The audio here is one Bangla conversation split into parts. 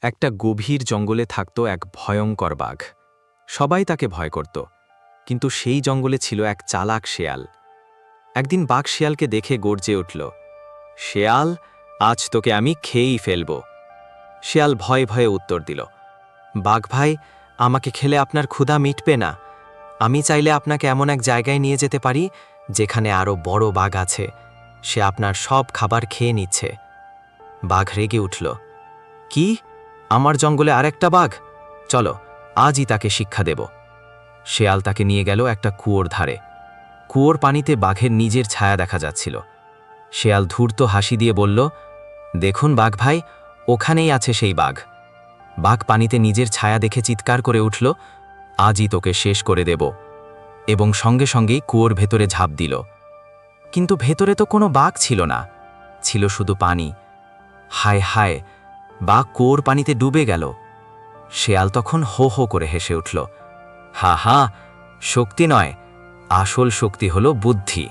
একটা গভীর জঙ্গলে থাকত এক ভয়ঙ্কর বাঘ। সবাই তাকে ভয় করত, কিন্তু সেই জঙ্গলে ছিল এক চালাক শেয়াল। একদিন বাঘ শেয়ালকে দেখে গর্জে উঠল, শেয়াল, আজ তোকে আমি খেয়েই ফেলব। শেয়াল ভয়ে ভয়ে উত্তর দিল, বাঘ ভাই, আমাকে খেলে আপনার ক্ষুধা মিটবে না। আমি চাইলে আপনাকে এমন এক জায়গায় নিয়ে যেতে পারি যেখানে আরও বড় বাঘ আছে, সে আপনার সব খাবার খেয়ে নিচ্ছে। বাঘ রেগে উঠল, কি, আমার জঙ্গলে আরেকটা বাঘ? চলো, আজই তাকে শিক্ষা দেব। শেয়াল তাকে নিয়ে গেল একটা কুয়োর ধারে। কুয়োর পানিতে বাঘের নিজের ছায়া দেখা যাচ্ছিল। শেয়াল ধূর্ত হাসি দিয়ে বলল, দেখুন বাঘ ভাই, ওখানেই আছে সেই বাঘ। বাঘ পানিতে নিজের ছায়া দেখে চিৎকার করে উঠল, আজই তোকে শেষ করে দেব, এবং সঙ্গে সঙ্গেই কুয়োর ভেতরে ঝাঁপ দিল। কিন্তু ভেতরে তো কোনো বাঘ ছিল না, ছিল শুধু পানি। হায় হায়, বাঘ কুয়োর পানিতে ডুবে গেল। শেয়াল তখন হো হো করে হেসে উঠল, হা হা, শক্তি নয়, আসল শক্তি হলো বুদ্ধি।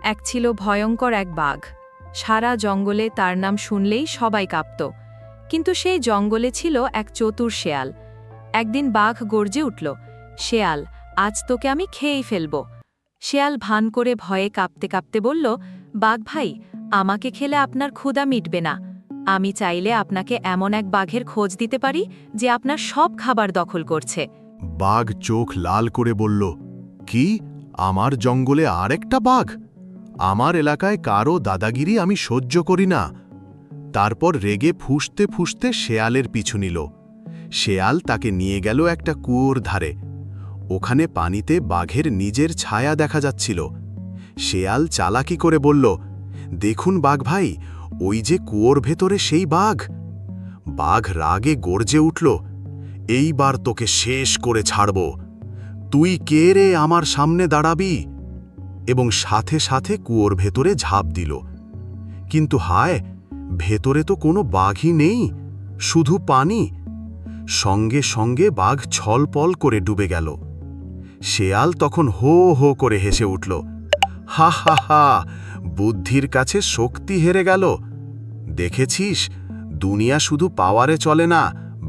এক ছিল ভয়ঙ্কর এক বাঘ। সারা জঙ্গলে তার নাম শুনলেই সবাই কাঁপত। কিন্তু সেই জঙ্গলে ছিল এক চতুর শেয়াল। একদিন বাঘ গর্জে উঠল, শেয়াল, আজ তোকে আমি খেয়েই ফেলব। শেয়াল ভান করে ভয়ে কাঁপতে কাঁপতে বলল, বাঘ ভাই, আমাকে খেলে আপনার ক্ষুধা মিটবে না। আমি চাইলে আপনাকে এমন এক বাঘের খোঁজ দিতে পারি যে আপনার সব খাবার দখল করছে। বাঘ চোখ লাল করে বলল, কি, আমার জঙ্গলে আর একটা বাঘ? আমার এলাকায় কারো দাদাগিরি আমি সহ্য করি না। তারপর রেগে ফুঁসতে ফুঁসতে শেয়ালের পিছু নিল। শেয়াল তাকে নিয়ে গেল একটা কুয়োর ধারে। ওখানে পানিতে বাঘের নিজের ছায়া দেখা যাচ্ছিল। শেয়াল চালাকি করে বলল, দেখুন বাঘ ভাই, ওই যে কুয়োর ভেতরে সেই বাঘ। বাঘ রাগে গর্জে উঠল, এইবার তোকে শেষ করে ছাড়ব। তুই কে রে আমার সামনে দাঁড়াবি? এবং সাথে সাথে কুয়োর ভেতরে ঝাঁপ দিল। কিন্তু হায়, ভেতরে তো কোনো বাঘই নেই, শুধু পানি। সঙ্গে সঙ্গে বাঘ ছলপল করে ডুবে গেল। শেয়াল তখন হো হো করে হেসে উঠল, হা হা হা, বুদ্ধির কাছে শক্তি হেরে গেল। দেখেছিস, দুনিয়া শুধু পাওয়ারে চলে না,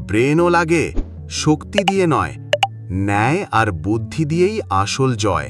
ব্রেনও লাগে। শক্তি দিয়ে নয়, ন্যায় আর বুদ্ধি দিয়েই আসল জয়।